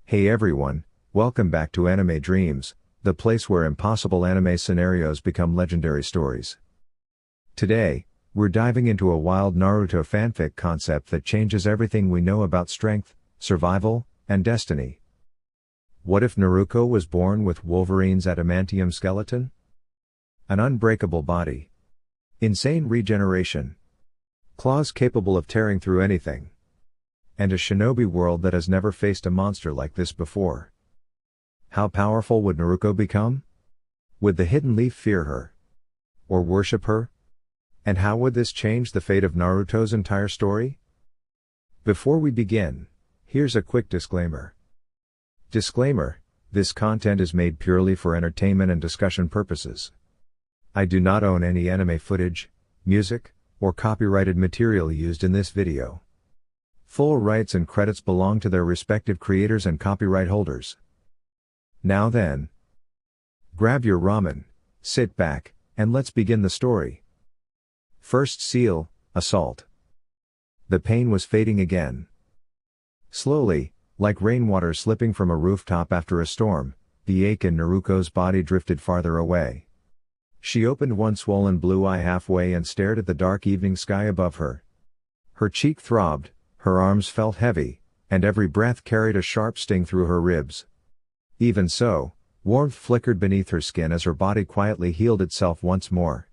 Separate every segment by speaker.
Speaker 1: Hey everyone, welcome back to Anime Dreams, the place where impossible anime scenarios become legendary stories. Today, we're diving into a wild Naruto fanfic concept that changes everything we know about strength, survival, and destiny. What if Naruko was born with Wolverine's adamantium skeleton? An unbreakable body. Insane regeneration. Claws capable of tearing through anything. And a shinobi world that has never faced a monster like this before. How powerful would Naruko become? Would the hidden leaf fear her? Or worship her? And how would this change the fate of Naruto's entire story? Before we begin, here's a quick disclaimer. Disclaimer: this content is made purely for entertainment and discussion purposes. I do not own any anime footage, music, or copyrighted material used in this video. Full rights and credits belong to their respective creators and copyright holders. Now then, grab your ramen, sit back, and let's begin the story. First seal, assault. The pain was fading again. Slowly, like rainwater slipping from a rooftop after a storm, the ache in Naruko's body drifted farther away. She opened one swollen blue eye halfway and stared at the dark evening sky above her. Her cheek throbbed, her arms felt heavy, and every breath carried a sharp sting through her ribs. Even so, warmth flickered beneath her skin as her body quietly healed itself once more.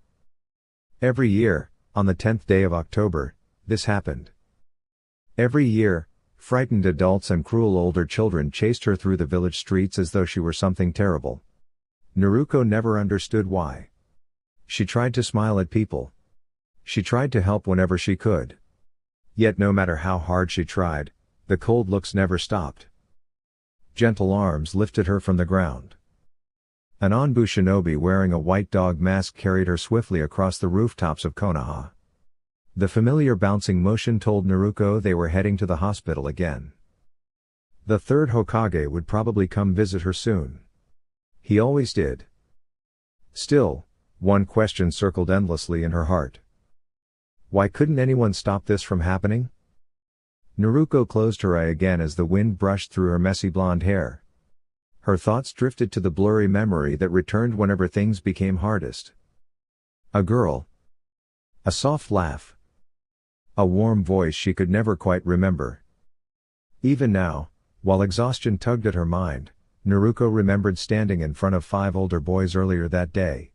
Speaker 1: Every year, on the 10th day of October, this happened. Every year, frightened adults and cruel older children chased her through the village streets as though she were something terrible. Naruko never understood why. She tried to smile at people. She tried to help whenever she could. Yet no matter how hard she tried, the cold looks never stopped. Gentle arms lifted her from the ground. An Anbu shinobi wearing a white dog mask carried her swiftly across the rooftops of Konoha. The familiar bouncing motion told Naruko they were heading to the hospital again. The third Hokage would probably come visit her soon. He always did. Still, one question circled endlessly in her heart. Why couldn't anyone stop this from happening? Naruko closed her eye again as the wind brushed through her messy blonde hair. Her thoughts drifted to the blurry memory that returned whenever things became hardest. A girl. A soft laugh. A warm voice she could never quite remember. Even now, while exhaustion tugged at her mind, Naruko remembered standing in front of 5 older boys earlier that day.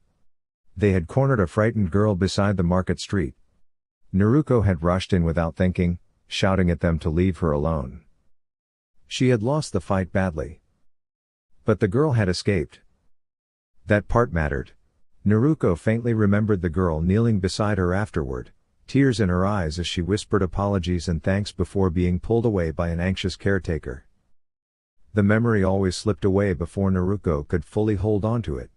Speaker 1: They had cornered a frightened girl beside the market street. Naruko had rushed in without thinking, shouting at them to leave her alone. She had lost the fight badly. But the girl had escaped. That part mattered. Naruko faintly remembered the girl kneeling beside her afterward, tears in her eyes as she whispered apologies and thanks before being pulled away by an anxious caretaker. The memory always slipped away before Naruko could fully hold on to it.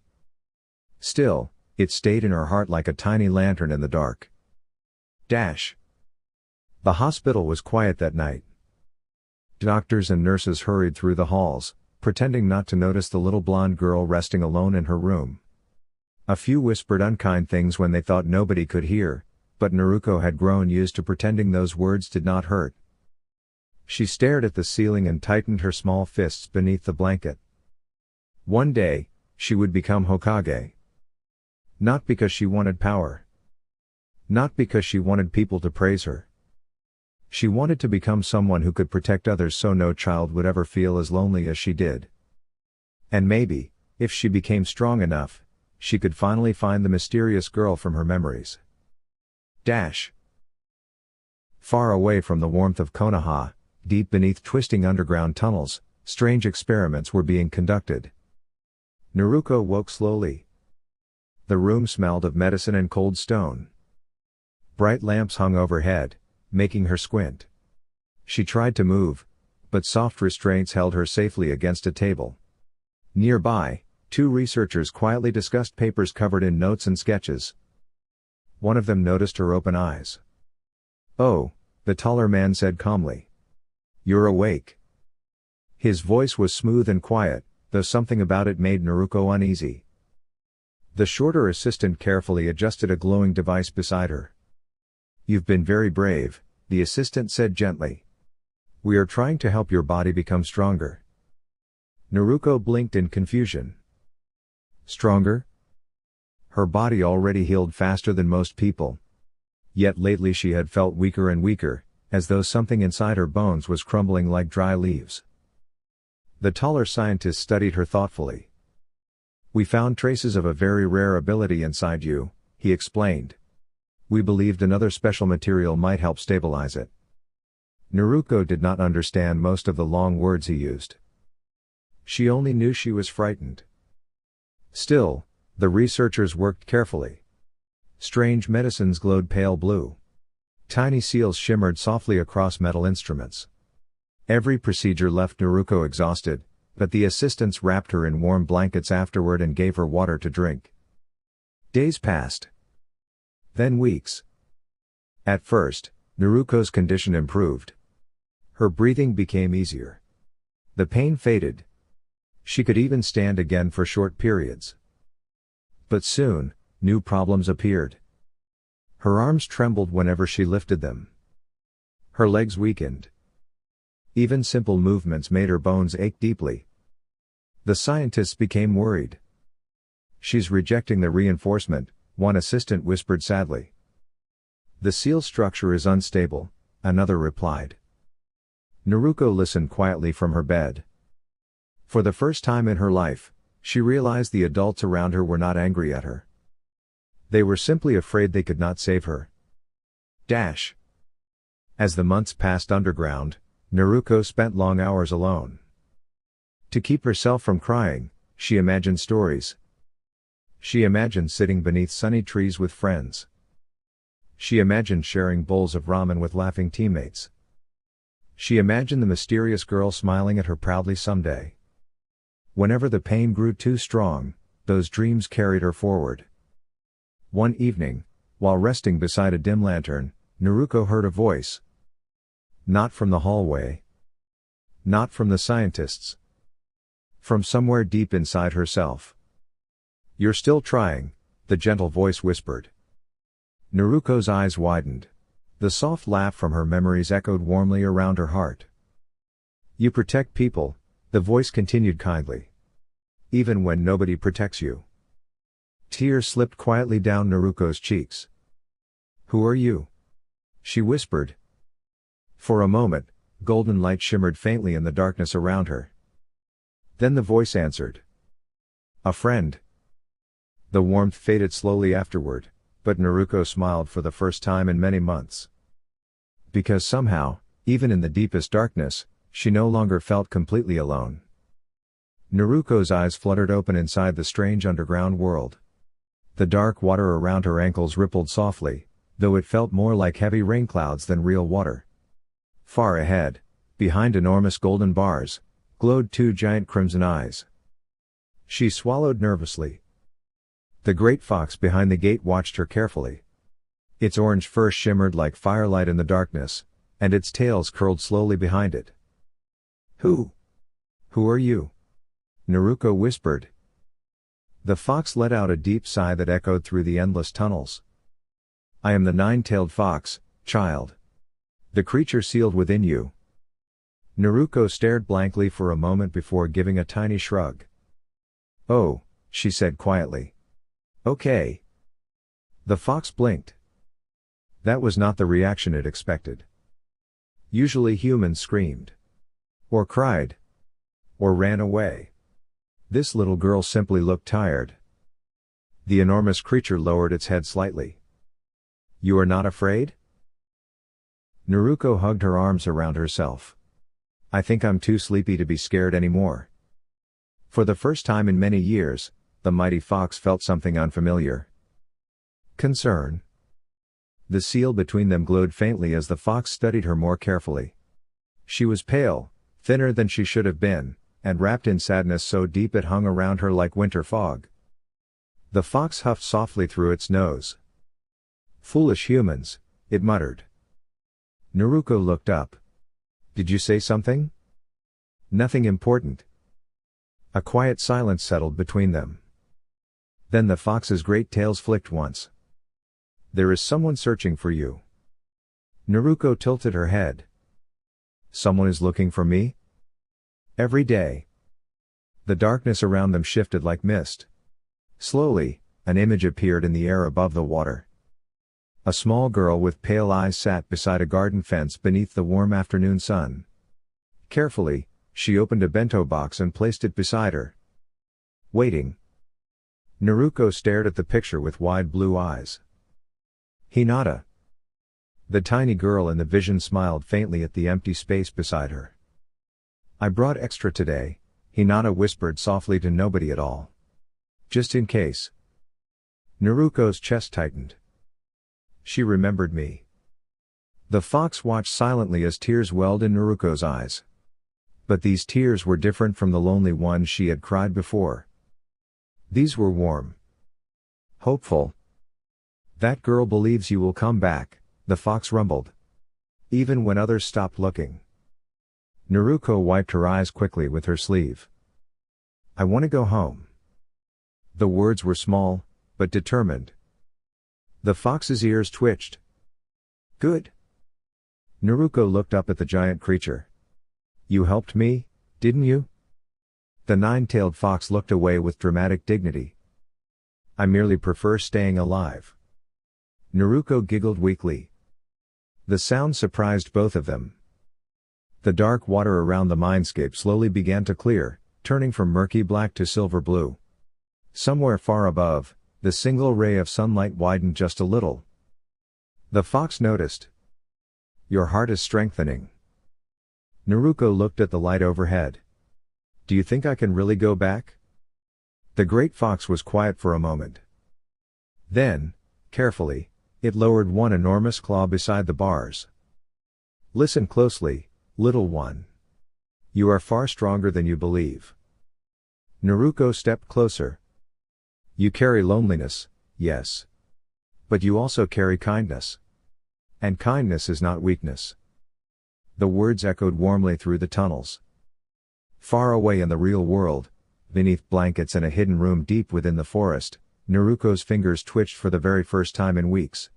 Speaker 1: Still, it stayed in her heart like a tiny lantern in the dark. The hospital was quiet that night. Doctors and nurses hurried through the halls, pretending not to notice the little blonde girl resting alone in her room. A few whispered unkind things when they thought nobody could hear, but Naruko had grown used to pretending those words did not hurt. She stared at the ceiling and tightened her small fists beneath the blanket. One day, she would become Hokage. Not because she wanted power. Not because she wanted people to praise her. She wanted to become someone who could protect others so no child would ever feel as lonely as she did. And maybe, if she became strong enough, she could finally find the mysterious girl from her memories. Far away from the warmth of Konoha, deep beneath twisting underground tunnels, strange experiments were being conducted. Naruko woke slowly. The room smelled of medicine and cold stone. Bright lamps hung overhead, making her squint. She tried to move, but soft restraints held her safely against a table. Nearby, 2 researchers quietly discussed papers covered in notes and sketches. One of them noticed her open eyes. "Oh," the taller man said calmly. "You're awake." His voice was smooth and quiet, though something about it made Naruko uneasy. The shorter assistant carefully adjusted a glowing device beside her. "You've been very brave," the assistant said gently. "We are trying to help your body become stronger. Naruko blinked in confusion. Stronger? Her body already healed faster than most people. Yet lately she had felt weaker and weaker, as though something inside her bones was crumbling like dry leaves. The taller scientist studied her thoughtfully. "We found traces of a very rare ability inside you," he explained. "We believed another special material might help stabilize it." Naruko did not understand most of the long words he used. She only knew she was frightened. Still, the researchers worked carefully. Strange medicines glowed pale blue. Tiny seals shimmered softly across metal instruments. Every procedure left Naruko exhausted, but the assistants wrapped her in warm blankets afterward and gave her water to drink. Days passed. Then weeks. At first, Naruko's condition improved. Her breathing became easier. The pain faded. She could even stand again for short periods. But soon, new problems appeared. Her arms trembled whenever she lifted them. Her legs weakened. Even simple movements made her bones ache deeply. The scientists became worried. "She's rejecting the reinforcement," one assistant whispered sadly. "The seal structure is unstable," another replied. Naruko listened quietly from her bed. For the first time in her life, she realized the adults around her were not angry at her. They were simply afraid they could not save her. As the months passed underground, Naruko spent long hours alone. To keep herself from crying, she imagined stories. She imagined sitting beneath sunny trees with friends. She imagined sharing bowls of ramen with laughing teammates. She imagined the mysterious girl smiling at her proudly someday. Whenever the pain grew too strong, those dreams carried her forward. One evening, while resting beside a dim lantern, Naruko heard a voice. Not from the hallway. Not from the scientists. From somewhere deep inside herself. "You're still trying," the gentle voice whispered. Naruko's eyes widened. The soft laugh from her memories echoed warmly around her heart. "You protect people," the voice continued kindly. "Even when nobody protects you." Tears slipped quietly down Naruko's cheeks. "Who are you?" she whispered. For a moment, golden light shimmered faintly in the darkness around her. Then the voice answered. "A friend." The warmth faded slowly afterward, but Naruko smiled for the first time in many months. Because somehow, even in the deepest darkness, she no longer felt completely alone. Naruko's eyes fluttered open inside the strange underground world. The dark water around her ankles rippled softly, though it felt more like heavy rain clouds than real water. Far ahead, behind enormous golden bars, glowed two giant crimson eyes. She swallowed nervously. The great fox behind the gate watched her carefully. Its orange fur shimmered like firelight in the darkness, and its tails curled slowly behind it. Who are you?" Naruko whispered. The fox let out a deep sigh that echoed through the endless tunnels. "I am the nine-tailed fox, child. The creature sealed within you." Naruko stared blankly for a moment before giving a tiny shrug. "Oh," she said quietly. "Okay." The fox blinked. That was not the reaction it expected. Usually humans screamed. Or cried. Or ran away. This little girl simply looked tired. The enormous creature lowered its head slightly. "You are not afraid?" Naruko hugged her arms around herself. "I think I'm too sleepy to be scared anymore." For the first time in many years, the mighty fox felt something unfamiliar. Concern. The seal between them glowed faintly as the fox studied her more carefully. She was pale, thinner than she should have been, and wrapped in sadness so deep it hung around her like winter fog. The fox huffed softly through its nose. "Foolish humans," it muttered. Naruko looked up. "Did you say something?" "Nothing important." A quiet silence settled between them. Then the fox's great tails flicked once. "There is someone searching for you." Naruko tilted her head. "Someone is looking for me?" "Every day." The darkness around them shifted like mist. Slowly, an image appeared in the air above the water. A small girl with pale eyes sat beside a garden fence beneath the warm afternoon sun. Carefully, she opened a bento box and placed it beside her. Waiting. Naruko stared at the picture with wide blue eyes. Hinata. The tiny girl in the vision smiled faintly at the empty space beside her. I brought extra today, Hinata whispered softly to nobody at all. Just in case. Naruko's chest tightened. She remembered me. The fox watched silently as tears welled in Naruko's eyes. But these tears were different from the lonely ones she had cried before. These were warm. Hopeful. That girl believes you will come back, the fox rumbled. Even when others stopped looking. Naruko wiped her eyes quickly with her sleeve. I want to go home. The words were small, but determined. The fox's ears twitched. Good. Naruko looked up at the giant creature. You helped me, didn't you? The nine-tailed fox looked away with dramatic dignity. I merely prefer staying alive. Naruko giggled weakly. The sound surprised both of them. The dark water around the mindscape slowly began to clear, turning from murky black to silver blue. Somewhere far above, the single ray of sunlight widened just a little. The fox noticed. Your heart is strengthening. Naruko looked at the light overhead. Do you think I can really go back? The great fox was quiet for a moment. Then, carefully, it lowered one enormous claw beside the bars. Listen closely, little one. You are far stronger than you believe. Naruko stepped closer. You carry loneliness, yes. But you also carry kindness. And kindness is not weakness. The words echoed warmly through the tunnels. Far away in the real world, beneath blankets in a hidden room deep within the forest, Naruko's fingers twitched for the very first time in weeks.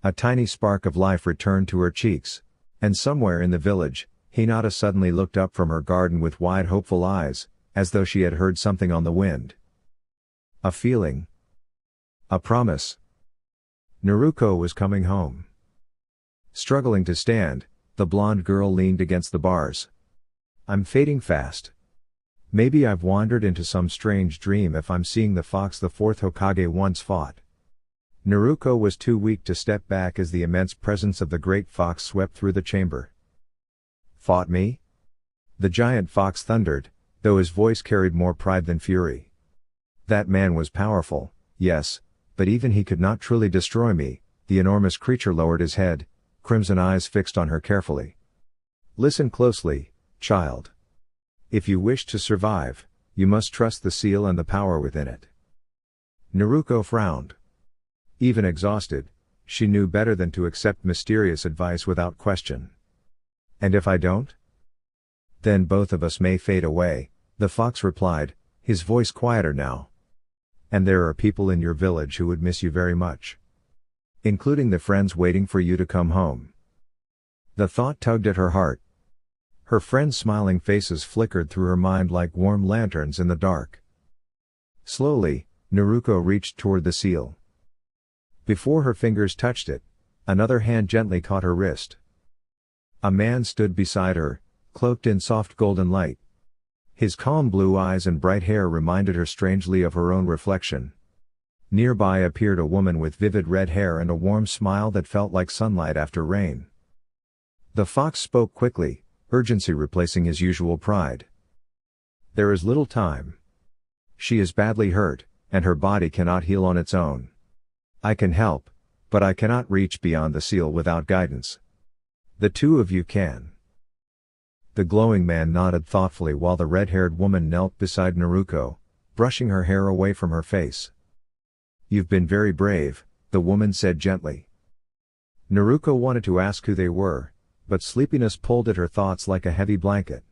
Speaker 1: A tiny spark of life returned to her cheeks, and somewhere in the village, Hinata suddenly looked up from her garden with wide hopeful eyes, as though she had heard something on the wind. A feeling. A promise. Naruko was coming home. Struggling to stand, the blonde girl leaned against the bars. I'm fading fast. Maybe I've wandered into some strange dream if I'm seeing the fox the fourth Hokage once fought. Naruko was too weak to step back as the immense presence of the great fox swept through the chamber. Fought me? The giant fox thundered, though his voice carried more pride than fury. That man was powerful, yes, but even he could not truly destroy me. The enormous creature lowered his head, crimson eyes fixed on her carefully. Listen closely, child. If you wish to survive, you must trust the seal and the power within it. Naruko frowned. Even exhausted, she knew better than to accept mysterious advice without question. And if I don't? Then both of us may fade away, the fox replied, his voice quieter now. And there are people in your village who would miss you very much. Including the friends waiting for you to come home. The thought tugged at her heart. Her friends' smiling faces flickered through her mind like warm lanterns in the dark. Slowly, Naruko reached toward the seal. Before her fingers touched it, another hand gently caught her wrist. A man stood beside her, cloaked in soft golden light. His calm blue eyes and bright hair reminded her strangely of her own reflection. Nearby appeared a woman with vivid red hair and a warm smile that felt like sunlight after rain. The fox spoke quickly, urgency replacing his usual pride. There is little time. She is badly hurt, and her body cannot heal on its own. I can help, but I cannot reach beyond the seal without guidance. The two of you can. The glowing man nodded thoughtfully while the red-haired woman knelt beside Naruko, brushing her hair away from her face. You've been very brave, the woman said gently. Naruko wanted to ask who they were, but sleepiness pulled at her thoughts like a heavy blanket.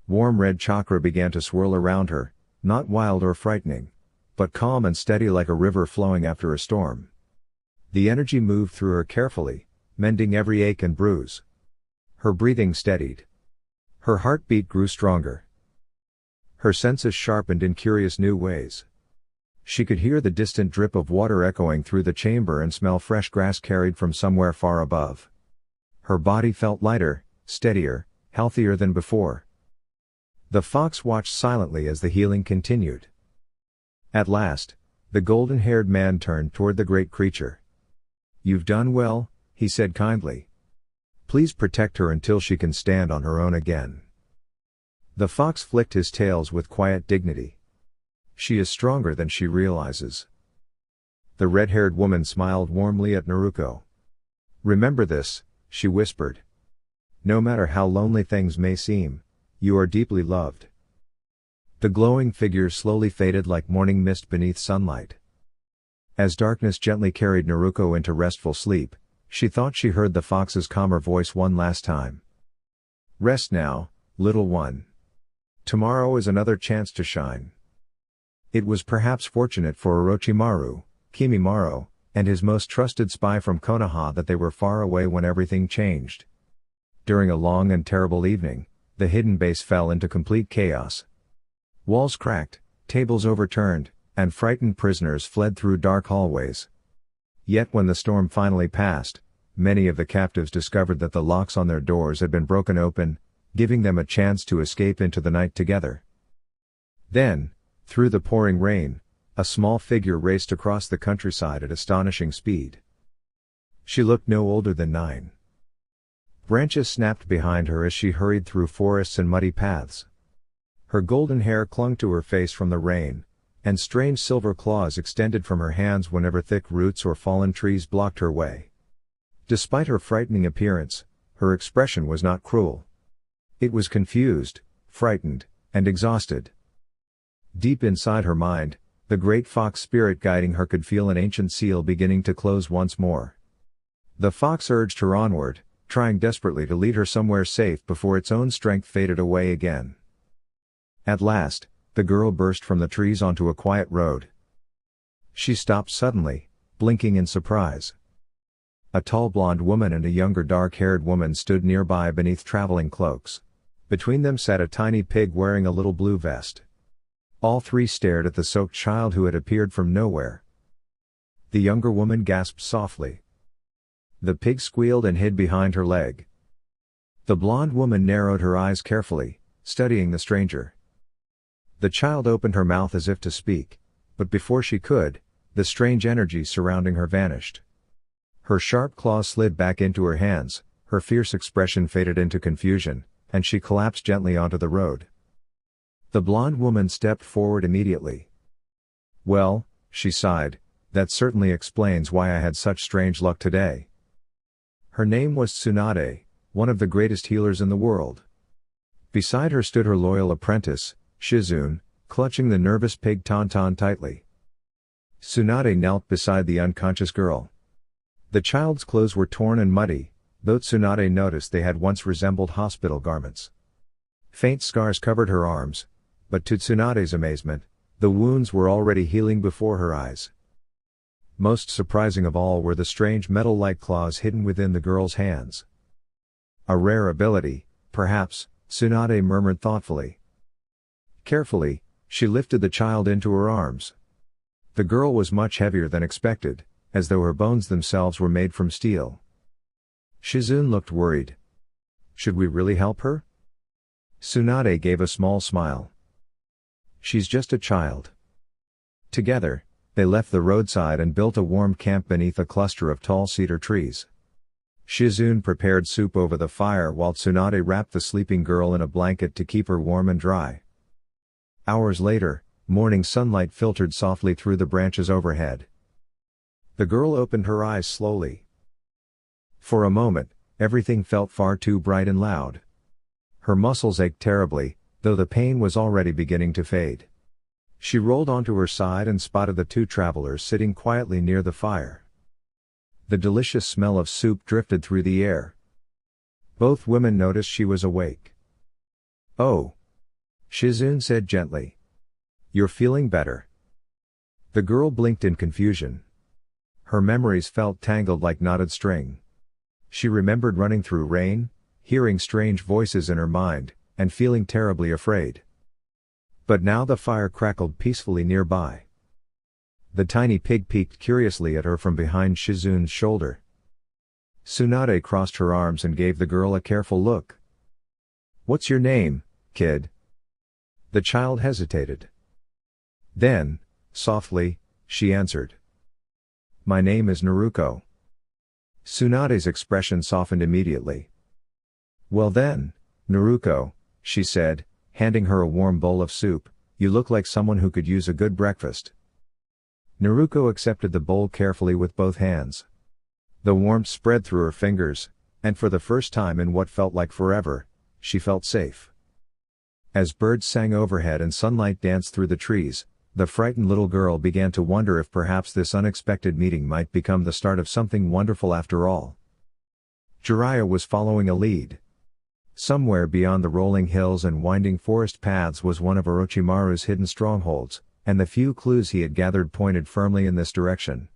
Speaker 1: Warm red chakra began to swirl around her, not wild or frightening, but calm and steady like a river flowing after a storm. The energy moved through her carefully, mending every ache and bruise. Her breathing steadied. Her heartbeat grew stronger. Her senses sharpened in curious new ways. She could hear the distant drip of water echoing through the chamber and smell fresh grass carried from somewhere far above. Her body felt lighter, steadier, healthier than before. The fox watched silently as the healing continued. At last, the golden-haired man turned toward the great creature. "You've done well," he said kindly. "Please protect her until she can stand on her own again." The fox flicked his tails with quiet dignity. "She is stronger than she realizes." The red-haired woman smiled warmly at Naruko. "Remember this," she whispered. "No matter how lonely things may seem, you are deeply loved." The glowing figure slowly faded like morning mist beneath sunlight. As darkness gently carried Naruko into restful sleep, she thought she heard the fox's calmer voice one last time. "Rest now, little one. Tomorrow is another chance to shine." It was perhaps fortunate for Orochimaru, Kimimaro, and his most trusted spy from Konoha that they were far away when everything changed. During a long and terrible evening, the hidden base fell into complete chaos. Walls cracked, tables overturned, and frightened prisoners fled through dark hallways. Yet when the storm finally passed, many of the captives discovered that the locks on their doors had been broken open, giving them a chance to escape into the night together. Then, through the pouring rain, a small figure raced across the countryside at astonishing speed. She looked no older than 9. Branches snapped behind her as she hurried through forests and muddy paths. Her golden hair clung to her face from the rain, and strange silver claws extended from her hands whenever thick roots or fallen trees blocked her way. Despite her frightening appearance, her expression was not cruel. It was confused, frightened, and exhausted. Deep inside her mind, the great fox spirit guiding her could feel an ancient seal beginning to close once more. The fox urged her onward, trying desperately to lead her somewhere safe before its own strength faded away again. At last, the girl burst from the trees onto a quiet road. She stopped suddenly, blinking in surprise. A tall blonde woman and a younger dark-haired woman stood nearby beneath traveling cloaks. Between them sat a tiny pig wearing a little blue vest. All three stared at the soaked child who had appeared from nowhere. The younger woman gasped softly. The pig squealed and hid behind her leg. The blonde woman narrowed her eyes carefully, studying the stranger. The child opened her mouth as if to speak, but before she could, the strange energy surrounding her vanished. Her sharp claws slid back into her hands, her fierce expression faded into confusion, and she collapsed gently onto the road. The blonde woman stepped forward immediately. "Well," she sighed, "that certainly explains why I had such strange luck today." Her name was Tsunade, one of the greatest healers in the world. Beside her stood her loyal apprentice, Shizune, clutching the nervous pig Tauntaun tightly. Tsunade knelt beside the unconscious girl. The child's clothes were torn and muddy, though Tsunade noticed they had once resembled hospital garments. Faint scars covered her arms, but to Tsunade's amazement, the wounds were already healing before her eyes. Most surprising of all were the strange metal-like claws hidden within the girl's hands. "A rare ability, perhaps," Tsunade murmured thoughtfully. Carefully, she lifted the child into her arms. The girl was much heavier than expected, as though her bones themselves were made from steel. Shizune looked worried. "Should we really help her?" Tsunade gave a small smile. "She's just a child." Together, they left the roadside and built a warm camp beneath a cluster of tall cedar trees. Shizune prepared soup over the fire while Tsunade wrapped the sleeping girl in a blanket to keep her warm and dry. Hours later, morning sunlight filtered softly through the branches overhead. The girl opened her eyes slowly. For a moment, everything felt far too bright and loud. Her muscles ached terribly, though the pain was already beginning to fade. She rolled onto her side and spotted the two travelers sitting quietly near the fire. The delicious smell of soup drifted through the air. Both women noticed she was awake. "Oh," Shizune said gently. "You're feeling better." The girl blinked in confusion. Her memories felt tangled like knotted string. She remembered running through rain, hearing strange voices in her mind, and feeling terribly afraid. But now the fire crackled peacefully nearby. The tiny pig peeked curiously at her from behind Shizun's shoulder. Tsunade crossed her arms and gave the girl a careful look. "What's your name, kid?" The child hesitated. Then, softly, she answered. "My name is Naruko." Tsunade's expression softened immediately. "Well then, Naruko," she said, handing her a warm bowl of soup, "you look like someone who could use a good breakfast." Naruko accepted the bowl carefully with both hands. The warmth spread through her fingers, and for the first time in what felt like forever, she felt safe. As birds sang overhead and sunlight danced through the trees, the frightened little girl began to wonder if perhaps this unexpected meeting might become the start of something wonderful after all. Jiraiya was following a lead. Somewhere beyond the rolling hills and winding forest paths was one of Orochimaru's hidden strongholds, and the few clues he had gathered pointed firmly in this direction.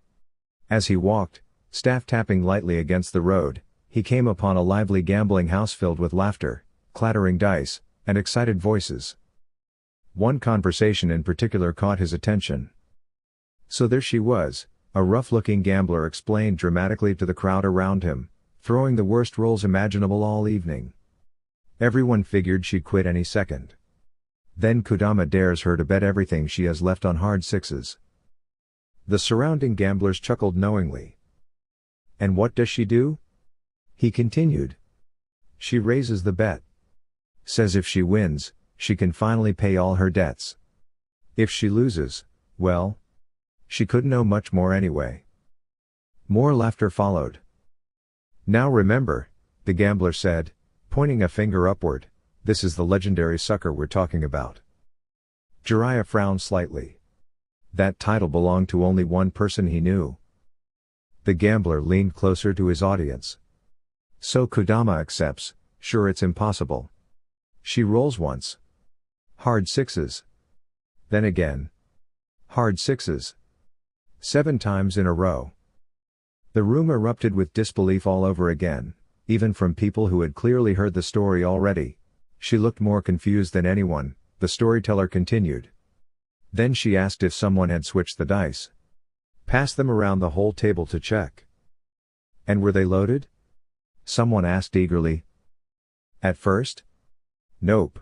Speaker 1: As he walked, staff tapping lightly against the road, he came upon a lively gambling house filled with laughter, clattering dice, and excited voices. One conversation in particular caught his attention. "So there she was," a rough-looking gambler explained dramatically to the crowd around him, "throwing the worst rolls imaginable all evening. Everyone figured she'd quit any second. Then Kodama dares her to bet everything she has left on hard sixes." The surrounding gamblers chuckled knowingly. "And what does she do?" he continued. "She raises the bet. Says if she wins, she can finally pay all her debts. If she loses, well, she couldn't know much more anyway." More laughter followed. "Now remember," the gambler said, pointing a finger upward, "this is the legendary sucker we're talking about." Jiraiya frowned slightly. That title belonged to only one person he knew. The gambler leaned closer to his audience. "So Kodama accepts, sure it's impossible. She rolls once. Hard sixes. Then again. Hard sixes. 7 times in a row." The room erupted with disbelief all over again, even from people who had clearly heard the story already. "She looked more confused than anyone," the storyteller continued. "Then she asked if someone had switched the dice. Passed them around the whole table to check." "And were they loaded?" someone asked eagerly. "At first? Nope.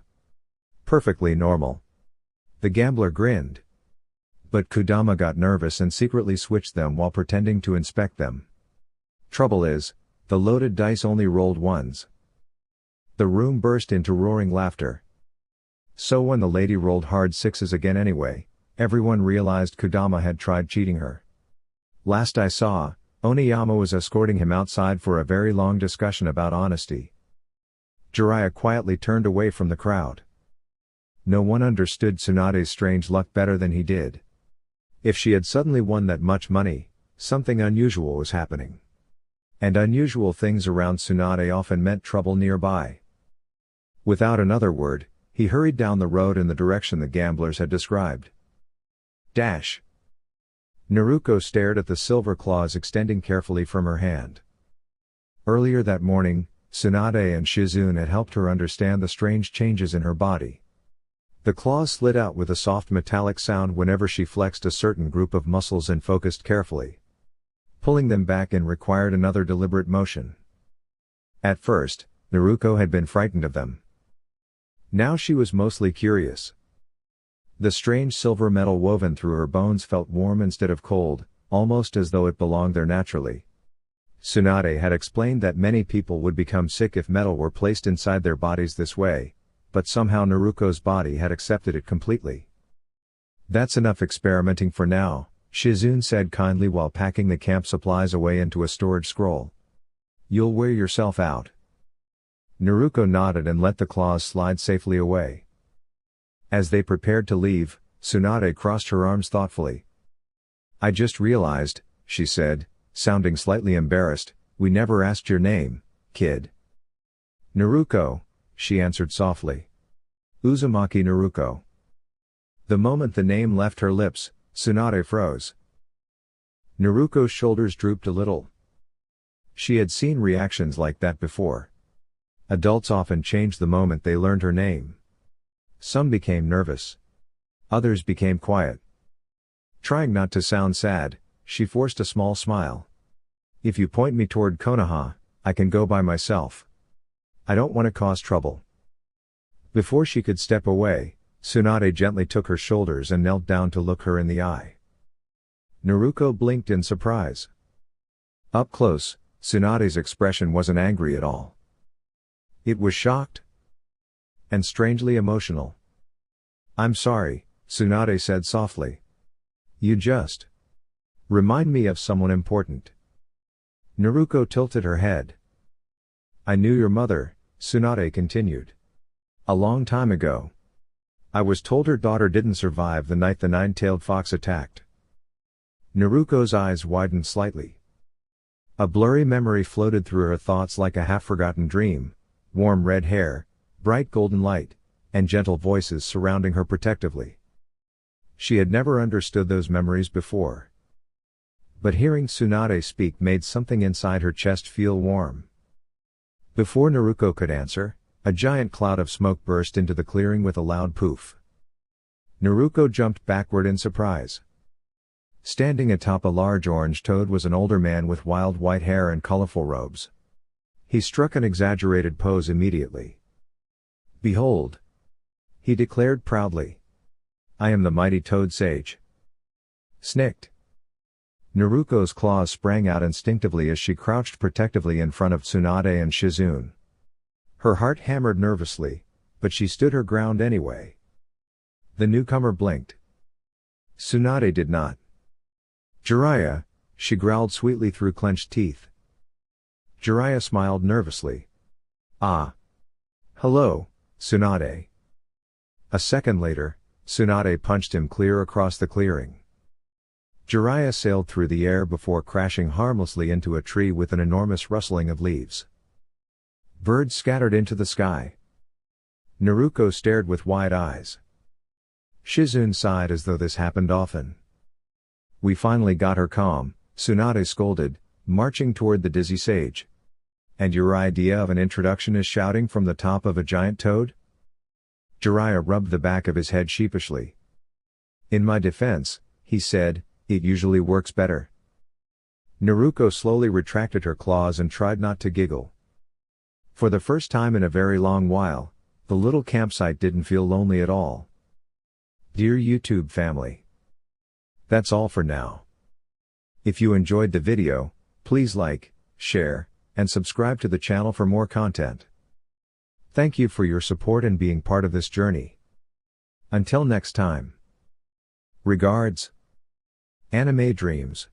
Speaker 1: Perfectly normal." The gambler grinned. "But Kodama got nervous and secretly switched them while pretending to inspect them. Trouble is, the loaded dice only rolled ones." The room burst into roaring laughter. So when the lady rolled hard sixes again anyway, everyone realized Kodama had tried cheating her. Last I saw, Oniyama was escorting him outside for a very long discussion about honesty. Jiraiya quietly turned away from the crowd. No one understood Tsunade's strange luck better than he did. If she had suddenly won that much money, something unusual was happening. And unusual things around Tsunade often meant trouble nearby. Without another word, he hurried down the road in the direction the gamblers had described. Dash. Naruko stared at the silver claws extending carefully from her hand. Earlier that morning, Tsunade and Shizun had helped her understand the strange changes in her body. The claws slid out with a soft metallic sound whenever she flexed a certain group of muscles and focused carefully. Pulling them back in required another deliberate motion. At first, Naruko had been frightened of them. Now she was mostly curious. The strange silver metal woven through her bones felt warm instead of cold, almost as though it belonged there naturally. Tsunade had explained that many people would become sick if metal were placed inside their bodies this way, but somehow Naruko's body had accepted it completely. "That's enough experimenting for now," Shizun said kindly while packing the camp supplies away into a storage scroll. "You'll wear yourself out." Naruko nodded and let the claws slide safely away. As they prepared to leave, Tsunade crossed her arms thoughtfully. "I just realized," she said, sounding slightly embarrassed, "we never asked your name, kid." "Naruko," she answered softly. "Uzumaki Naruko." The moment the name left her lips, Tsunade froze. Naruko's shoulders drooped a little. She had seen reactions like that before. Adults often changed the moment they learned her name. Some became nervous. Others became quiet. Trying not to sound sad, she forced a small smile. If you point me toward Konoha, I can go by myself. I don't want to cause trouble. Before she could step away, Tsunade gently took her shoulders and knelt down to look her in the eye. Naruko blinked in surprise. Up close, Tsunade's expression wasn't angry at all. It was shocked and strangely emotional. I'm sorry, Tsunade said softly. You just remind me of someone important. Naruko tilted her head. I knew your mother, Tsunade continued. A long time ago. I was told her daughter didn't survive the night the nine-tailed fox attacked. Naruko's eyes widened slightly. A blurry memory floated through her thoughts like a half-forgotten dream, warm red hair, bright golden light, and gentle voices surrounding her protectively. She had never understood those memories before. But hearing Tsunade speak made something inside her chest feel warm. Before Naruko could answer, a giant cloud of smoke burst into the clearing with a loud poof. Naruko jumped backward in surprise. Standing atop a large orange toad was an older man with wild white hair and colorful robes. He struck an exaggerated pose immediately. Behold! He declared proudly. I am the mighty Toad Sage. Snicked. Naruko's claws sprang out instinctively as she crouched protectively in front of Tsunade and Shizune. Her heart hammered nervously, but she stood her ground anyway. The newcomer blinked. Tsunade did not. Jiraiya, she growled sweetly through clenched teeth. Jiraiya smiled nervously. Ah. Hello, Tsunade. A second later, Tsunade punched him clear across the clearing. Jiraiya sailed through the air before crashing harmlessly into a tree with an enormous rustling of leaves. Birds scattered into the sky. Naruko stared with wide eyes. Shizune sighed as though this happened often. We finally got her calm, Tsunade scolded, marching toward the dizzy sage. And your idea of an introduction is shouting from the top of a giant toad? Jiraiya rubbed the back of his head sheepishly. In my defense, he said, it usually works better. Naruko slowly retracted her claws and tried not to giggle. For the first time in a very long while, the little campsite didn't feel lonely at all. Dear YouTube family. That's all for now. If you enjoyed the video, please like, share, and subscribe to the channel for more content. Thank you for your support and being part of this journey. Until next time. Regards. Anime Dreams.